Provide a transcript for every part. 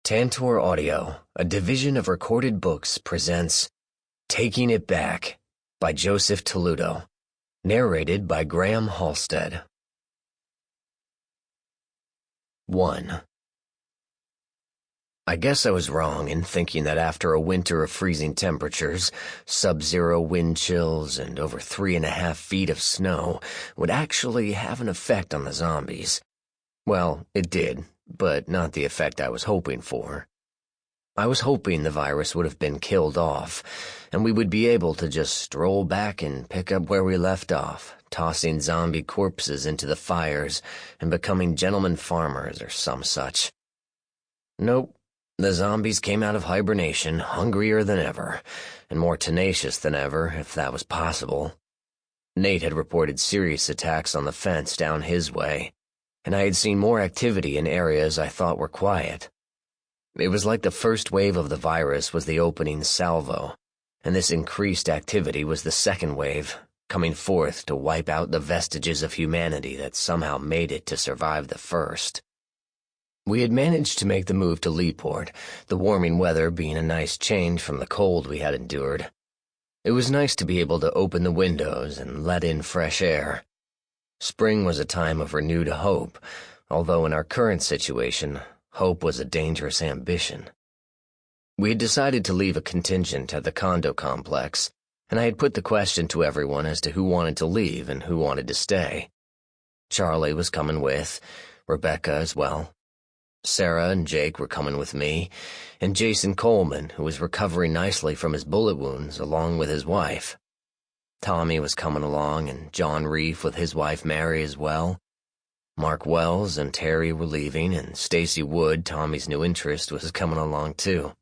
Tantor Audio, a division of Recorded Books, presents Taking It Back by Joseph Talluto, narrated by Graham Halstead. 1. I guess I was wrong in thinking that after a winter of freezing temperatures, sub-zero wind chills, and over 3.5 feet of snow would actually have an effect on the zombies. Well, it did, but not the effect I was hoping for. I was hoping the virus would have been killed off, and we would be able to just stroll back and pick up where we left off, tossing zombie corpses into the fires and becoming gentlemen farmers or some such. Nope. The zombies came out of hibernation hungrier than ever, and more tenacious than ever, if that was possible. Nate had reported serious attacks on the fence down his way, and I had seen more activity in areas I thought were quiet. It was like the first wave of the virus was the opening salvo, and this increased activity was the second wave, coming forth to wipe out the vestiges of humanity that somehow made it to survive the first. We had managed to make the move to Leeport, the warming weather being a nice change from the cold we had endured. It was nice to be able to open the windows and let in fresh air. Spring was a time of renewed hope, although in our current situation, hope was a dangerous ambition. We had decided to leave a contingent at the condo complex, and I had put the question to everyone as to who wanted to leave and who wanted to stay. Charlie was coming with, Rebecca as well. Sarah and Jake were coming with me, and Jason Coleman, who was recovering nicely from his bullet wounds, along with his wife. Tommy was coming along, and John Reef with his wife Mary as well. Mark Wells and Terry were leaving, and Stacy Wood, Tommy's new interest, was coming along too.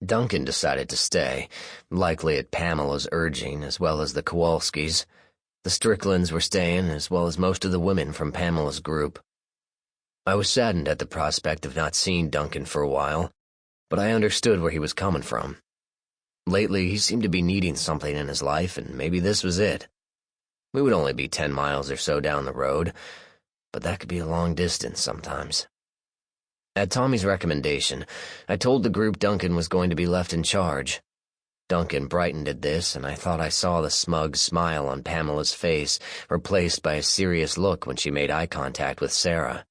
Duncan decided to stay, likely at Pamela's urging, as well as the Kowalskis. The Stricklands were staying, as well as most of the women from Pamela's group. I was saddened at the prospect of not seeing Duncan for a while, but I understood where he was coming from. Lately, he seemed to be needing something in his life, and maybe this was it. We would only be 10 miles or so down the road, but that could be a long distance sometimes. At Tommy's recommendation, I told the group Duncan was going to be left in charge. Duncan brightened at this, and I thought I saw the smug smile on Pamela's face replaced by a serious look when she made eye contact with Sarah.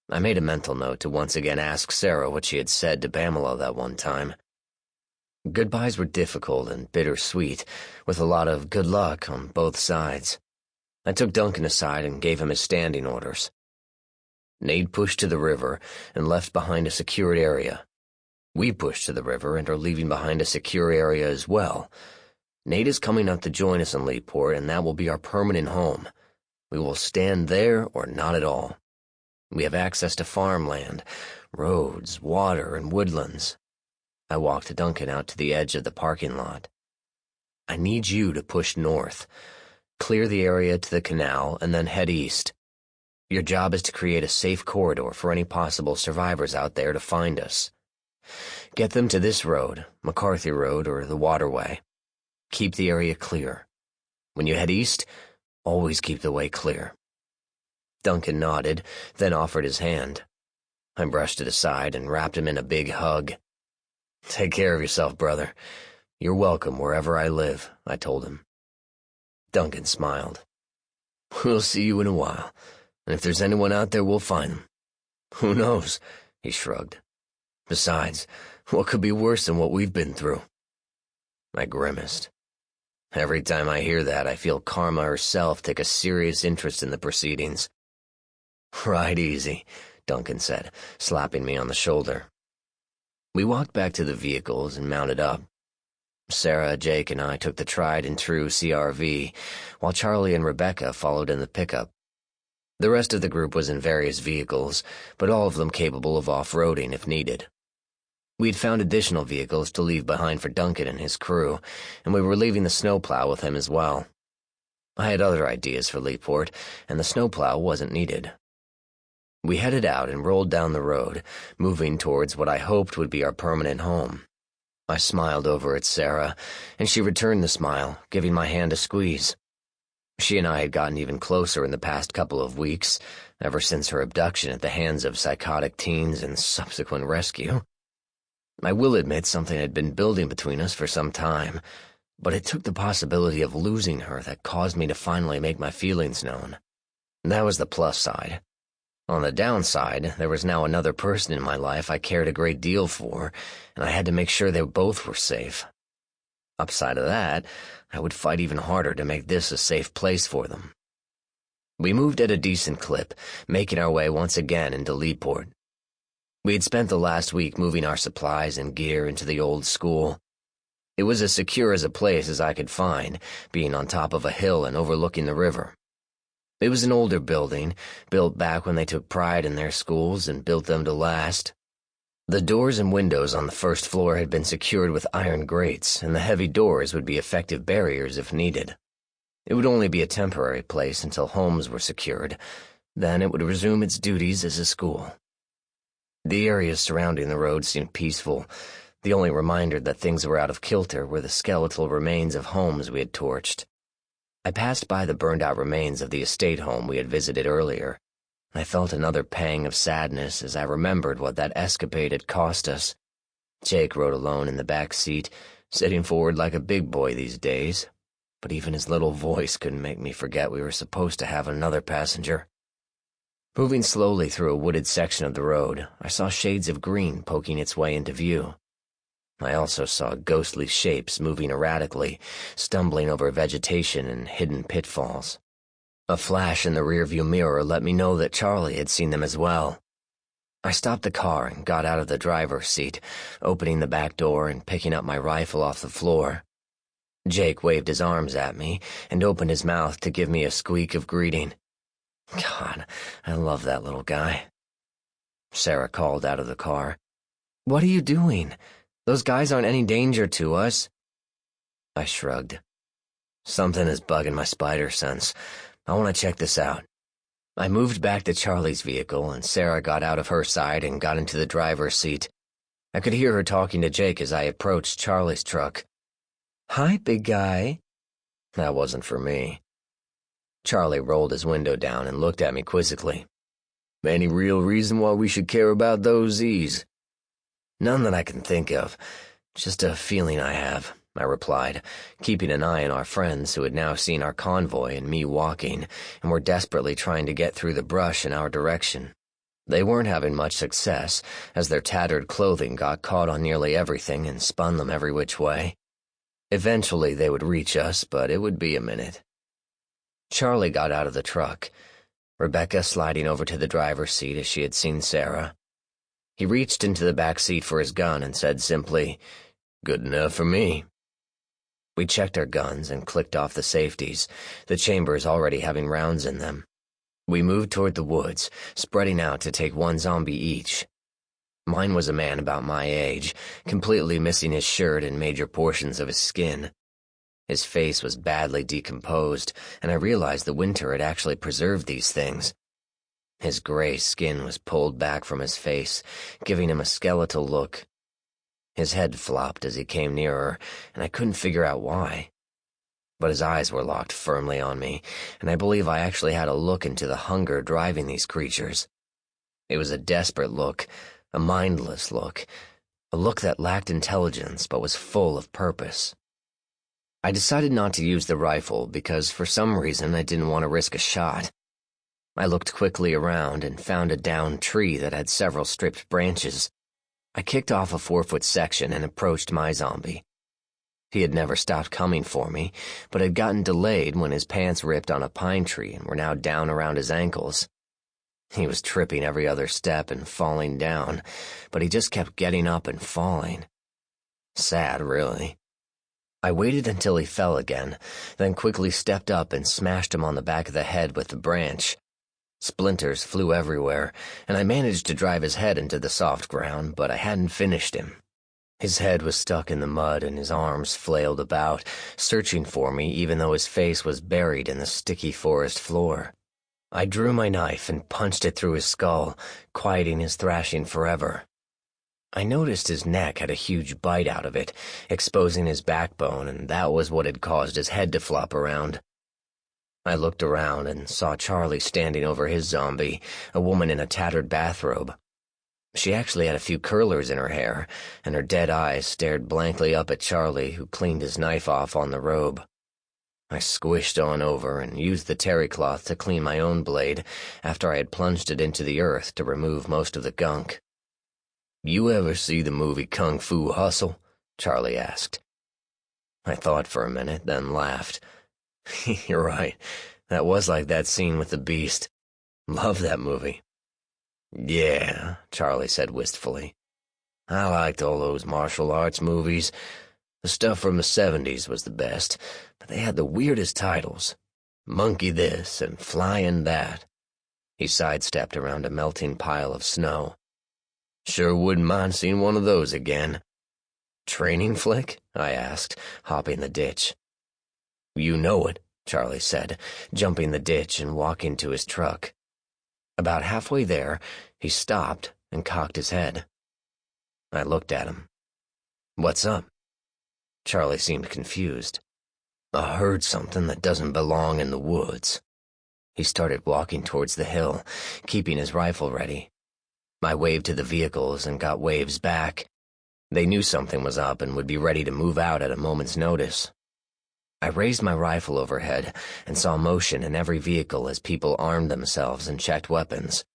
I made a mental note to once again ask Sarah what she had said to Pamela that one time. Goodbyes were difficult and bittersweet, with a lot of good luck on both sides. I took Duncan aside and gave him his standing orders. Nate pushed to the river and left behind a secured area. We pushed to the river and are leaving behind a secure area as well. Nate is coming up to join us in Leeport, and that will be our permanent home. We will stand there or not at all. We have access to farmland, roads, water, and woodlands. I walked Duncan out to the edge of the parking lot. I need you to push north. Clear the area to the canal and then head east. Your job is to create a safe corridor for any possible survivors out there to find us. Get them to this road, McCarthy Road or the waterway. Keep the area clear. When you head east, always keep the way clear. Duncan nodded, then offered his hand. I brushed it aside and wrapped him in a big hug. Take care of yourself, brother. You're welcome wherever I live, I told him. Duncan smiled. We'll see you in a while, and if there's anyone out there, we'll find them. Who knows? He shrugged. Besides, what could be worse than what we've been through? I grimaced. Every time I hear that, I feel Karma herself take a serious interest in the proceedings. Ride easy, Duncan said, slapping me on the shoulder. We walked back to the vehicles and mounted up. Sarah, Jake, and I took the tried-and-true CRV, while Charlie and Rebecca followed in the pickup. The rest of the group was in various vehicles, but all of them capable of off-roading if needed. We'd found additional vehicles to leave behind for Duncan and his crew, and we were leaving the snowplow with him as well. I had other ideas for Leeport, and the snowplow wasn't needed. We headed out and rolled down the road, moving towards what I hoped would be our permanent home. I smiled over at Sarah, and she returned the smile, giving my hand a squeeze. She and I had gotten even closer in the past couple of weeks, ever since her abduction at the hands of psychotic teens and subsequent rescue. I will admit something had been building between us for some time, but it took the possibility of losing her that caused me to finally make my feelings known. That was the plus side. On the downside, there was now another person in my life I cared a great deal for, and I had to make sure they both were safe. Upside of that, I would fight even harder to make this a safe place for them. We moved at a decent clip, making our way once again into Leaport. We had spent the last week moving our supplies and gear into the old school. It was as secure as a place as I could find, being on top of a hill and overlooking the river. It was an older building, built back when they took pride in their schools and built them to last. The doors and windows on the first floor had been secured with iron grates, and the heavy doors would be effective barriers if needed. It would only be a temporary place until homes were secured. Then it would resume its duties as a school. The areas surrounding the road seemed peaceful. The only reminder that things were out of kilter were the skeletal remains of homes we had torched. I passed by the burned-out remains of the estate home we had visited earlier. I felt another pang of sadness as I remembered what that escapade had cost us. Jake rode alone in the back seat, sitting forward like a big boy these days, but even his little voice couldn't make me forget we were supposed to have another passenger. Moving slowly through a wooded section of the road, I saw shades of green poking its way into view. I also saw ghostly shapes moving erratically, stumbling over vegetation and hidden pitfalls. A flash in the rearview mirror let me know that Charlie had seen them as well. I stopped the car and got out of the driver's seat, opening the back door and picking up my rifle off the floor. Jake waved his arms at me and opened his mouth to give me a squeak of greeting. God, I love that little guy. Sarah called out of the car. "What are you doing? Those guys aren't any danger to us." I shrugged. Something is bugging my spider sense. I want to check this out. I moved back to Charlie's vehicle, and Sarah got out of her side and got into the driver's seat. I could hear her talking to Jake as I approached Charlie's truck. "Hi, big guy." That wasn't for me. Charlie rolled his window down and looked at me quizzically. "Any real reason why we should care about those Z's?" "None that I can think of. Just a feeling I have," I replied, keeping an eye on our friends who had now seen our convoy and me walking, and were desperately trying to get through the brush in our direction. They weren't having much success, as their tattered clothing got caught on nearly everything and spun them every which way. Eventually they would reach us, but it would be a minute. Charlie got out of the truck, Rebecca sliding over to the driver's seat as she had seen Sarah. He reached into the back seat for his gun and said simply, "Good enough for me." We checked our guns and clicked off the safeties, the chambers already having rounds in them. We moved toward the woods, spreading out to take one zombie each. Mine was a man about my age, completely missing his shirt and major portions of his skin. His face was badly decomposed, and I realized the winter had actually preserved these things. His gray skin was pulled back from his face, giving him a skeletal look. His head flopped as he came nearer, and I couldn't figure out why. But his eyes were locked firmly on me, and I believe I actually had a look into the hunger driving these creatures. It was a desperate look, a mindless look, a look that lacked intelligence but was full of purpose. I decided not to use the rifle because for some reason I didn't want to risk a shot. I looked quickly around and found a downed tree that had several stripped branches. I kicked off a 4-foot section and approached my zombie. He had never stopped coming for me, but had gotten delayed when his pants ripped on a pine tree and were now down around his ankles. He was tripping every other step and falling down, but he just kept getting up and falling. Sad, really. I waited until he fell again, then quickly stepped up and smashed him on the back of the head with the branch. Splinters flew everywhere, and I managed to drive his head into the soft ground, but I hadn't finished him. His head was stuck in the mud and his arms flailed about, searching for me even though his face was buried in the sticky forest floor. I drew my knife and punched it through his skull, quieting his thrashing forever. I noticed his neck had a huge bite out of it, exposing his backbone, and that was what had caused his head to flop around. I looked around and saw Charlie standing over his zombie, a woman in a tattered bathrobe. She actually had a few curlers in her hair, and her dead eyes stared blankly up at Charlie, who cleaned his knife off on the robe. I squished on over and used the terry cloth to clean my own blade after I had plunged it into the earth to remove most of the gunk. "You ever see the movie Kung Fu Hustle?" Charlie asked. I thought for a minute, then laughed. "You're right. That was like that scene with the beast. Love that movie." "Yeah," Charlie said wistfully. "I liked all those martial arts movies. The stuff from the 70s was the best, but they had the weirdest titles. Monkey this and Flying that." He sidestepped around a melting pile of snow. "Sure wouldn't mind seeing one of those again." "Training flick?" I asked, hopping the ditch. "You know it," Charlie said, jumping the ditch and walking to his truck. About halfway there, he stopped and cocked his head. I looked at him. "What's up?" Charlie seemed confused. "I heard something that doesn't belong in the woods." He started walking towards the hill, keeping his rifle ready. I waved to the vehicles and got waves back. They knew something was up and would be ready to move out at a moment's notice. I raised my rifle overhead and saw motion in every vehicle as people armed themselves and checked weapons.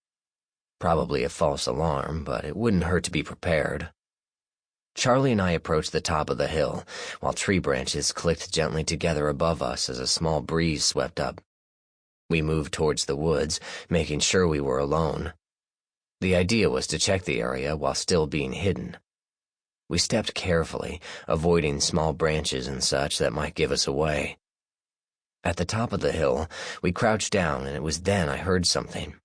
Probably a false alarm, but it wouldn't hurt to be prepared. Charlie and I approached the top of the hill, while tree branches clicked gently together above us as a small breeze swept up. We moved towards the woods, making sure we were alone. The idea was to check the area while still being hidden. We stepped carefully, avoiding small branches and such that might give us away. At the top of the hill, we crouched down, and it was then I heard something.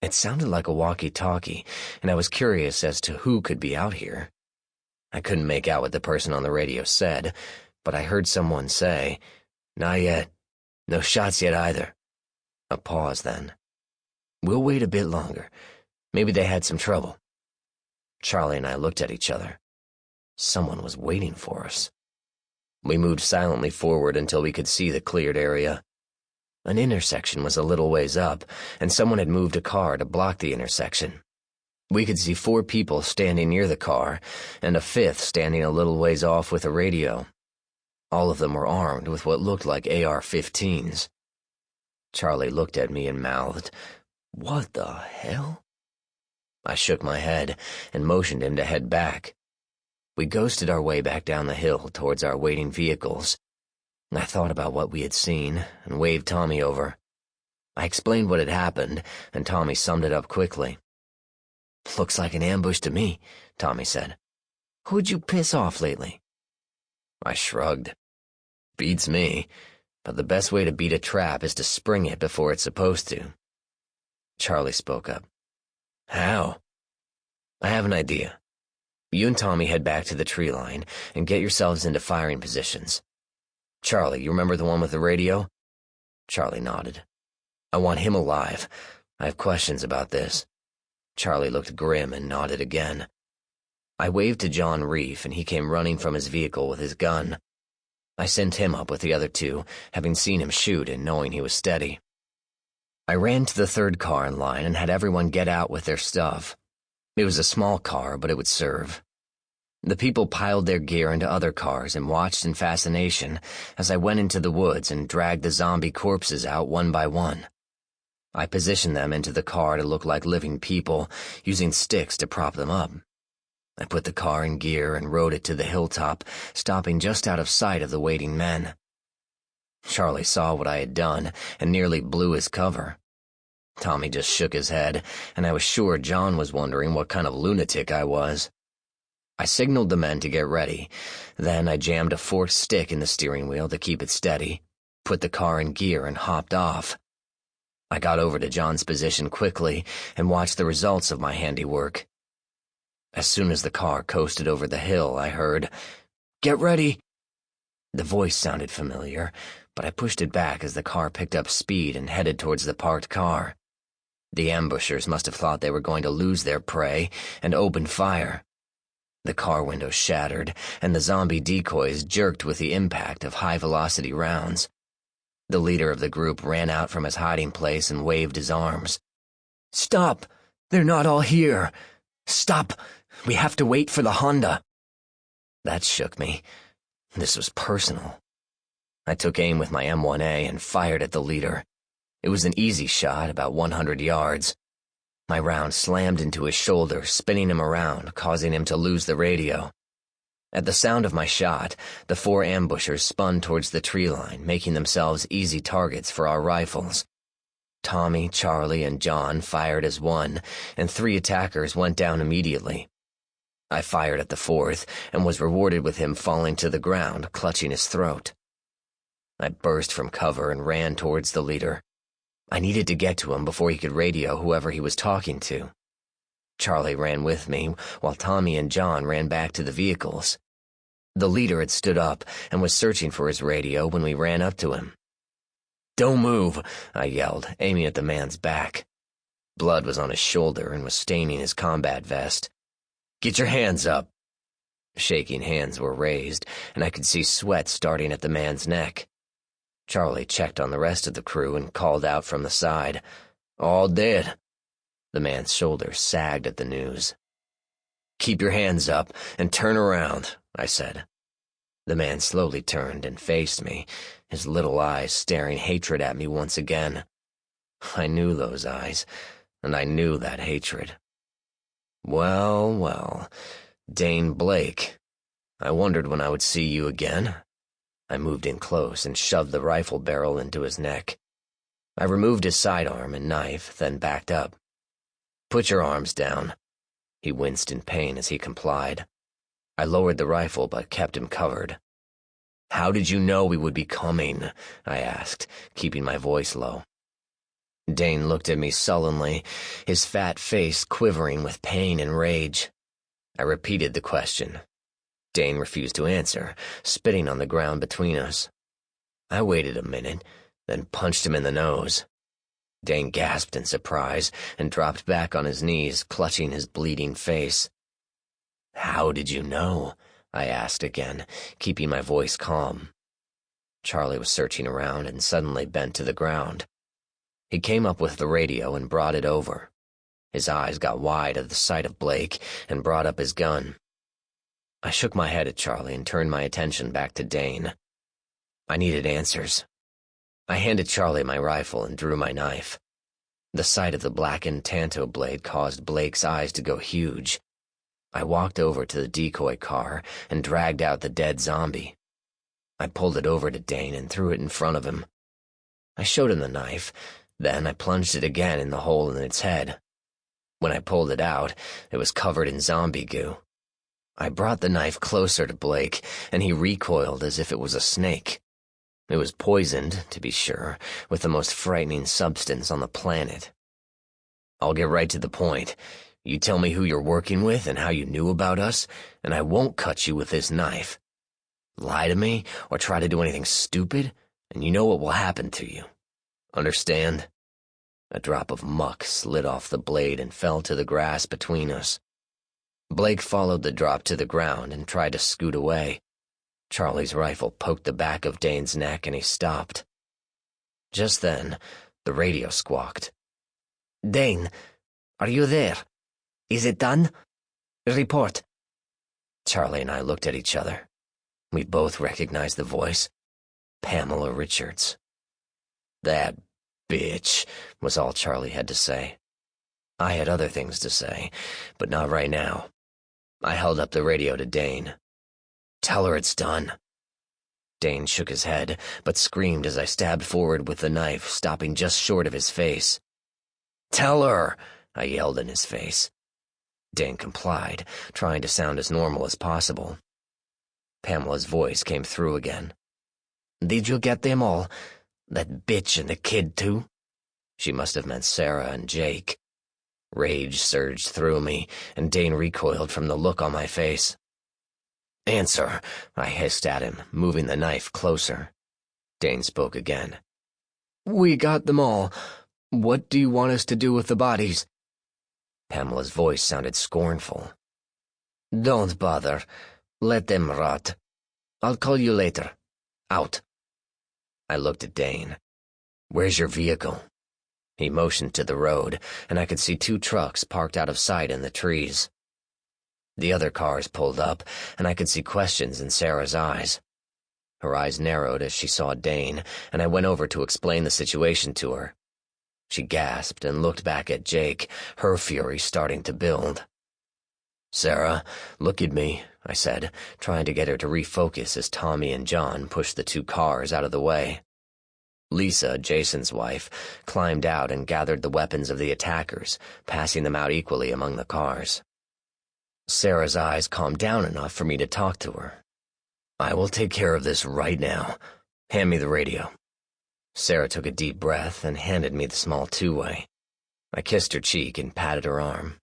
It sounded like a walkie-talkie, and I was curious as to who could be out here. I couldn't make out what the person on the radio said, but I heard someone say, "Not yet. No shots yet either." A pause then. "We'll wait a bit longer. Maybe they had some trouble." Charlie and I looked at each other. Someone was waiting for us. We moved silently forward until we could see the cleared area. An intersection was a little ways up, and someone had moved a car to block the intersection. We could see 4 people standing near the car, and a 5th standing a little ways off with a radio. All of them were armed with what looked like AR-15s. Charlie looked at me and mouthed, "What the hell?" I shook my head and motioned him to head back. We ghosted our way back down the hill towards our waiting vehicles. I thought about what we had seen and waved Tommy over. I explained what had happened, and Tommy summed it up quickly. "Looks like an ambush to me," Tommy said. "Who'd you piss off lately?" I shrugged. "Beats me, but the best way to beat a trap is to spring it before it's supposed to." Charlie spoke up. "How?" "I have an idea. You and Tommy head back to the tree line and get yourselves into firing positions. Charlie, you remember the one with the radio?" Charlie nodded. "I want him alive. I have questions about this." Charlie looked grim and nodded again. I waved to John Reef, and he came running from his vehicle with his gun. I sent him up with the other 2, having seen him shoot and knowing he was steady. I ran to the 3rd car in line and had everyone get out with their stuff. It was a small car, but it would serve. The people piled their gear into other cars and watched in fascination as I went into the woods and dragged the zombie corpses out one by one. I positioned them into the car to look like living people, using sticks to prop them up. I put the car in gear and rode it to the hilltop, stopping just out of sight of the waiting men. Charlie saw what I had done and nearly blew his cover. Tommy just shook his head, and I was sure John was wondering what kind of lunatic I was. I signaled the men to get ready. Then I jammed a forked stick in the steering wheel to keep it steady, put the car in gear, and hopped off. I got over to John's position quickly and watched the results of my handiwork. As soon as the car coasted over the hill, I heard, "Get ready!" The voice sounded familiar, but I pushed it back as the car picked up speed and headed towards the parked car. The ambushers must have thought they were going to lose their prey and opened fire. The car window shattered, and the zombie decoys jerked with the impact of high-velocity rounds. The leader of the group ran out from his hiding place and waved his arms. "Stop! They're not all here!" "Stop! We have to wait for the Honda." That shook me. This was personal. I took aim with my M1A and fired at the leader. It was an easy shot, about 100 yards. My round slammed into his shoulder, spinning him around, causing him to lose the radio. At the sound of my shot, the 4 ambushers spun towards the tree line, making themselves easy targets for our rifles. Tommy, Charlie, and John fired as one, and 3 attackers went down immediately. I fired at the 4th, and was rewarded with him falling to the ground, clutching his throat. I burst from cover and ran towards the leader. I needed to get to him before he could radio whoever he was talking to. Charlie ran with me, while Tommy and John ran back to the vehicles. The leader had stood up and was searching for his radio when we ran up to him. "Don't move," I yelled, aiming at the man's back. Blood was on his shoulder and was staining his combat vest. "Get your hands up." Shaking hands were raised, and I could see sweat starting at the man's neck. Charlie checked on the rest of the crew and called out from the side, "All dead." The man's shoulders sagged at the news. "Keep your hands up and turn around," I said. The man slowly turned and faced me, his little eyes staring hatred at me once again. I knew those eyes, and I knew that hatred. "Well, well, Dane Blake, I wondered when I would see you again." I moved in close and shoved the rifle barrel into his neck. I removed his sidearm and knife, then backed up. "Put your arms down." He winced in pain as he complied. I lowered the rifle but kept him covered. "How did you know we would be coming?" I asked, keeping my voice low. Dane looked at me sullenly, his fat face quivering with pain and rage. I repeated the question. Dane refused to answer, spitting on the ground between us. I waited a minute, then punched him in the nose. Dane gasped in surprise and dropped back on his knees, clutching his bleeding face. "How did you know?" I asked again, keeping my voice calm. Charlie was searching around and suddenly bent to the ground. He came up with the radio and brought it over. His eyes got wide at the sight of Blake and brought up his gun. I shook my head at Charlie and turned my attention back to Dane. I needed answers. I handed Charlie my rifle and drew my knife. The sight of the blackened Tantor blade caused Blake's eyes to go huge. I walked over to the decoy car and dragged out the dead zombie. I pulled it over to Dane and threw it in front of him. I showed him the knife, then I plunged it again in the hole in its head. When I pulled it out, it was covered in zombie goo. I brought the knife closer to Blake, and he recoiled as if it was a snake. It was poisoned, to be sure, with the most frightening substance on the planet. "I'll get right to the point. You tell me who you're working with and how you knew about us, and I won't cut you with this knife. Lie to me or try to do anything stupid, and you know what will happen to you. Understand?" A drop of muck slid off the blade and fell to the grass between us. Blake followed the drop to the ground and tried to scoot away. Charlie's rifle poked the back of Dane's neck and he stopped. Just then, the radio squawked. "Dane, are you there? Is it done? Report." Charlie and I looked at each other. We both recognized the voice. Pamela Richards. "That bitch," was all Charlie had to say. I had other things to say, but not right now. I held up the radio to Dane. "Tell her it's done." Dane shook his head, but screamed as I stabbed forward with the knife, stopping just short of his face. "Tell her," I yelled in his face. Dane complied, trying to sound as normal as possible. Pamela's voice came through again. "Did you get them all? That bitch and the kid, too?" She must have meant Sarah and Jake. Rage surged through me, and Dane recoiled from the look on my face. "Answer," I hissed at him, moving the knife closer. Dane spoke again. "We got them all. What do you want us to do with the bodies?" Pamela's voice sounded scornful. "Don't bother. Let them rot. I'll call you later. Out." I looked at Dane. "Where's your vehicle?" He motioned to the road, and I could see 2 trucks parked out of sight in the trees. The other cars pulled up, and I could see questions in Sarah's eyes. Her eyes narrowed as she saw Dane, and I went over to explain the situation to her. She gasped and looked back at Jake, her fury starting to build. "Sarah, look at me," I said, trying to get her to refocus as Tommy and John pushed the two cars out of the way. Lisa, Jason's wife, climbed out and gathered the weapons of the attackers, passing them out equally among the cars. Sarah's eyes calmed down enough for me to talk to her. "I will take care of this right now. Hand me the radio." Sarah took a deep breath and handed me the small two-way. I kissed her cheek and patted her arm.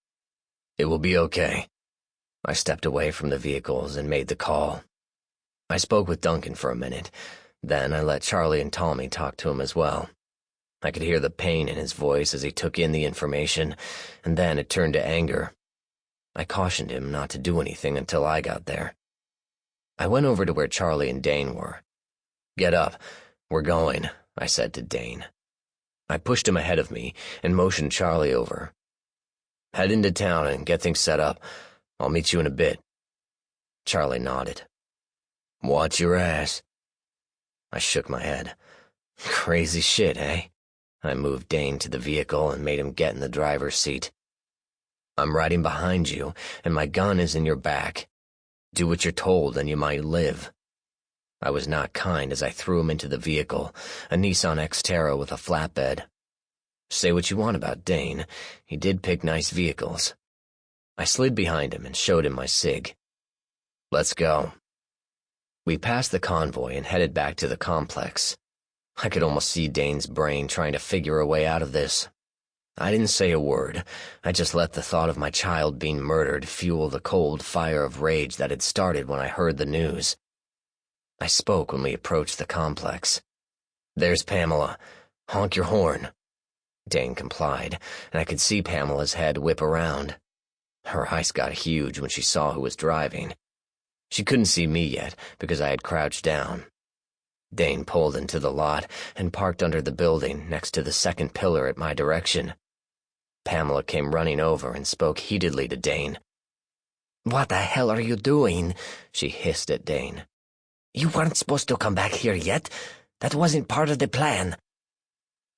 "It will be okay." I stepped away from the vehicles and made the call. I spoke with Duncan for a minute. Then I let Charlie and Tommy talk to him as well. I could hear the pain in his voice as he took in the information, and then it turned to anger. I cautioned him not to do anything until I got there. I went over to where Charlie and Dane were. "Get up. We're going," I said to Dane. I pushed him ahead of me and motioned Charlie over. "Head into town and get things set up. I'll meet you in a bit." Charlie nodded. "Watch your ass." I shook my head. Crazy shit, eh? I moved Dane to the vehicle and made him get in the driver's seat. "I'm riding behind you, and my gun is in your back. Do what you're told and you might live." I was not kind as I threw him into the vehicle, a Nissan Xterra with a flatbed. Say what you want about Dane, he did pick nice vehicles. I slid behind him and showed him my SIG. "Let's go." We passed the convoy and headed back to the complex. I could almost see Dane's brain trying to figure a way out of this. I didn't say a word. I just let the thought of my child being murdered fuel the cold fire of rage that had started when I heard the news. I spoke when we approached the complex. "There's Pamela. Honk your horn." Dane complied, and I could see Pamela's head whip around. Her eyes got huge when she saw who was driving. She couldn't see me yet because I had crouched down. Dane pulled into the lot and parked under the building next to the second pillar at my direction. Pamela came running over and spoke heatedly to Dane. "What the hell are you doing?" she hissed at Dane. "You weren't supposed to come back here yet. That wasn't part of the plan."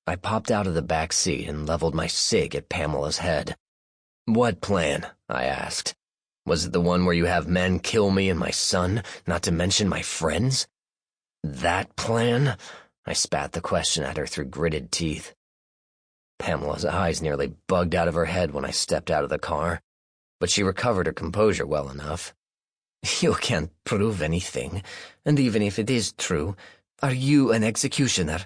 I popped out of the back seat and leveled my SIG at Pamela's head. "What plan?" I asked. "Was it the one where you have men kill me and my son, not to mention my friends?" "That plan?" I spat the question at her through gritted teeth. Pamela's eyes nearly bugged out of her head when I stepped out of the car, but she recovered her composure well enough. "You can't prove anything, and even if it is true, are you an executioner?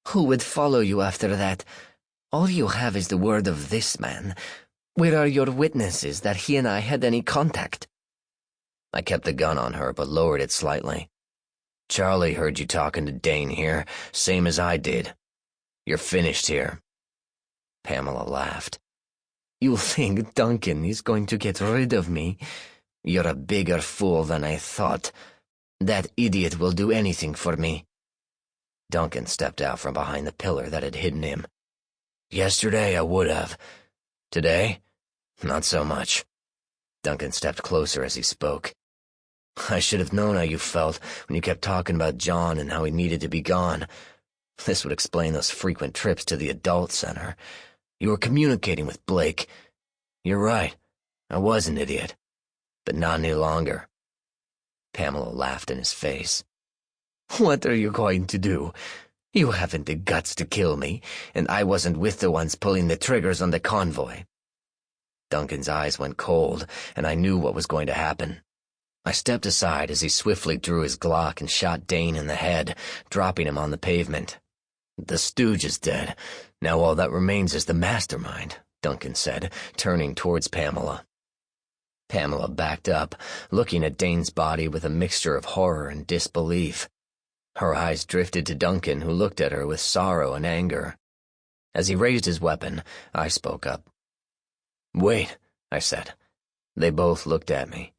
Who would follow you after that? All you have is the word of this man. Where are your witnesses that he and I had any contact?" I kept the gun on her but lowered it slightly. "Charlie heard you talking to Dane here, same as I did. You're finished here." Pamela laughed. "You think Duncan is going to get rid of me? You're a bigger fool than I thought. That idiot will do anything for me." Duncan stepped out from behind the pillar that had hidden him. "Yesterday I would have. Today, not so much." Duncan stepped closer as he spoke. "I should have known how you felt when you kept talking about John and how he needed to be gone. This would explain those frequent trips to the adult center. You were communicating with Blake. You're right, I was an idiot, but not any longer." Pamela laughed in his face. "What are you going to do? You haven't the guts to kill me, and I wasn't with the ones pulling the triggers on the convoy." Duncan's eyes went cold, and I knew what was going to happen. I stepped aside as he swiftly drew his Glock and shot Dane in the head, dropping him on the pavement. "The stooge is dead. Now all that remains is the mastermind," Duncan said, turning towards Pamela. Pamela backed up, looking at Dane's body with a mixture of horror and disbelief. Her eyes drifted to Duncan, who looked at her with sorrow and anger. As he raised his weapon, I spoke up. "Wait," I said. They both looked at me,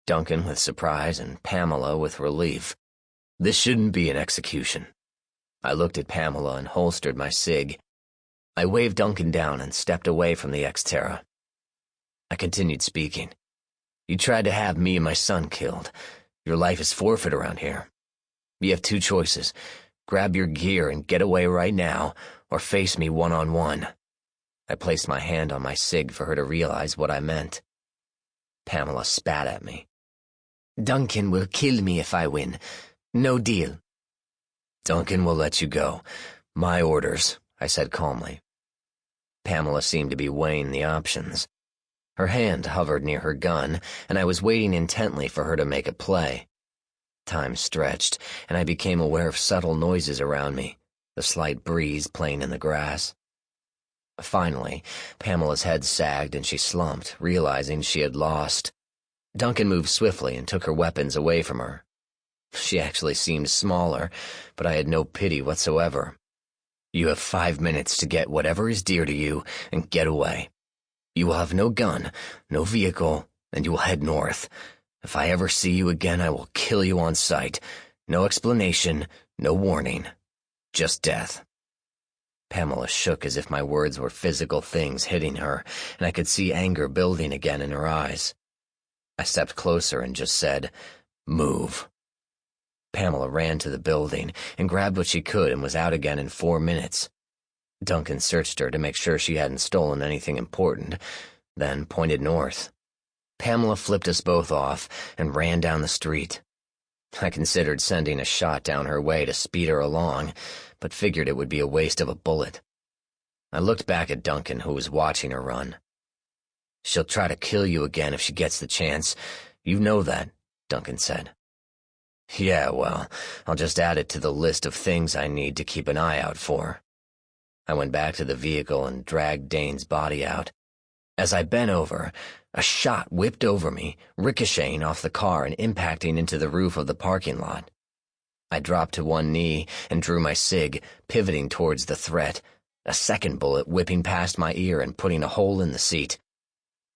Duncan with surprise and Pamela with relief. "This shouldn't be an execution." I looked at Pamela and holstered my SIG. I waved Duncan down and stepped away from the Xterra. I continued speaking. You tried to have me and my son killed. Your life is forfeit around here. You have two choices. Grab your gear and get away right now, or face me one-on-one. I placed my hand on my cig for her to realize what I meant. Pamela spat at me. Duncan will kill me if I win. No deal. Duncan will let you go. My orders, I said calmly. Pamela seemed to be weighing the options. Her hand hovered near her gun, and I was waiting intently for her to make a play. Time stretched, and I became aware of subtle noises around me, the slight breeze playing in the grass. Finally, Pamela's head sagged and she slumped, realizing she had lost. Duncan moved swiftly and took her weapons away from her. She actually seemed smaller, but I had no pity whatsoever. You have 5 minutes to get whatever is dear to you and get away. You will have no gun, no vehicle, and you will head north. If I ever see you again, I will kill you on sight. No explanation, no warning. Just death. Pamela shook as if my words were physical things hitting her, and I could see anger building again in her eyes. I stepped closer and just said, "Move." Pamela ran to the building and grabbed what she could and was out again in 4 minutes. Duncan searched her to make sure she hadn't stolen anything important, then pointed north. Pamela flipped us both off and ran down the street. I considered sending a shot down her way to speed her along, but figured it would be a waste of a bullet. I looked back at Duncan, who was watching her run. She'll try to kill you again if she gets the chance. You know that, Duncan said. Yeah, well, I'll just add it to the list of things I need to keep an eye out for. I went back to the vehicle and dragged Dane's body out. As I bent over, a shot whipped over me, ricocheting off the car and impacting into the roof of the parking lot. I dropped to one knee and drew my cig, pivoting towards the threat, a second bullet whipping past my ear and putting a hole in the seat.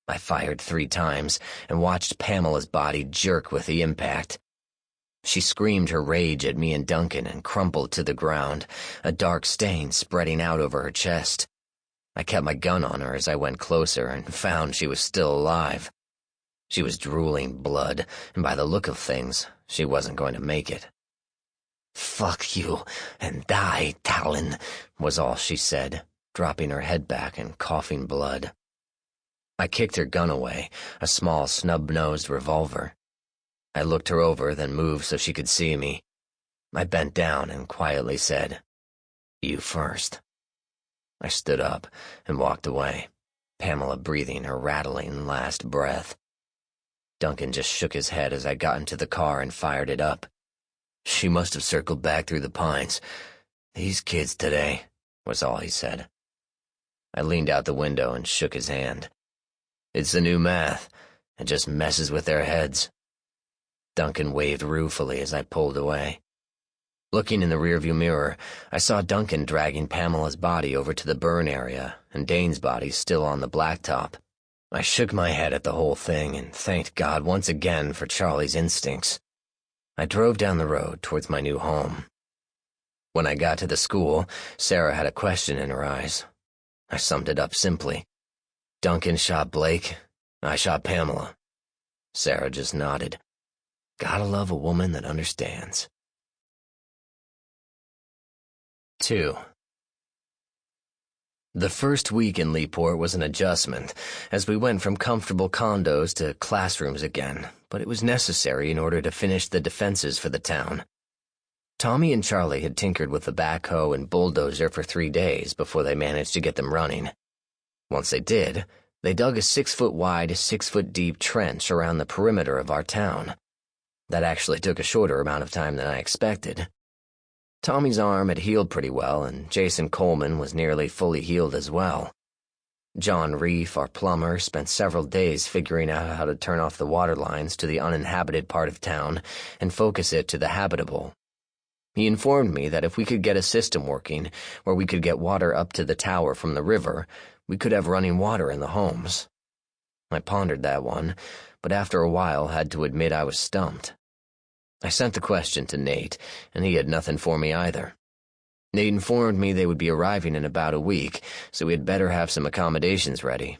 I fired 3 times and watched Pamela's body jerk with the impact. She screamed her rage at me and Duncan and crumpled to the ground, a dark stain spreading out over her chest. I kept my gun on her as I went closer and found she was still alive. She was drooling blood, and by the look of things, she wasn't going to make it. "Fuck you, and die, Talon," was all she said, dropping her head back and coughing blood. I kicked her gun away, a small snub-nosed revolver. I looked her over, then moved so she could see me. I bent down and quietly said, "You first." I stood up and walked away, Pamela breathing her rattling last breath. Duncan just shook his head as I got into the car and fired it up. "She must have circled back through the pines. These kids today," was all he said. I leaned out the window and shook his hand. "It's the new math. It just messes with their heads." Duncan waved ruefully as I pulled away. Looking in the rearview mirror, I saw Duncan dragging Pamela's body over to the burn area and Dane's body still on the blacktop. I shook my head at the whole thing and thanked God once again for Charlie's instincts. I drove down the road towards my new home. When I got to the school, Sarah had a question in her eyes. I summed it up simply. Duncan shot Blake, I shot Pamela. Sarah just nodded. Gotta love a woman that understands. 2. The first week in Leaport was an adjustment, as we went from comfortable condos to classrooms again, but it was necessary in order to finish the defenses for the town. Tommy and Charlie had tinkered with the backhoe and bulldozer for 3 days before they managed to get them running. Once they did, they dug a 6-foot-wide, 6-foot-deep trench around the perimeter of our town. That actually took a shorter amount of time than I expected. Tommy's arm had healed pretty well, and Jason Coleman was nearly fully healed as well. John Reef, our plumber, spent several days figuring out how to turn off the water lines to the uninhabited part of town and focus it to the habitable. He informed me that if we could get a system working where we could get water up to the tower from the river, we could have running water in the homes. I pondered that one, but after a while had to admit I was stumped. I sent the question to Nate, and he had nothing for me either. Nate informed me they would be arriving in about a week, so we had better have some accommodations ready.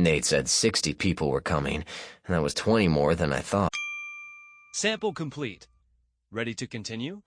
Nate said 60 people were coming, and that was 20 more than I thought. Sample complete. Ready to continue?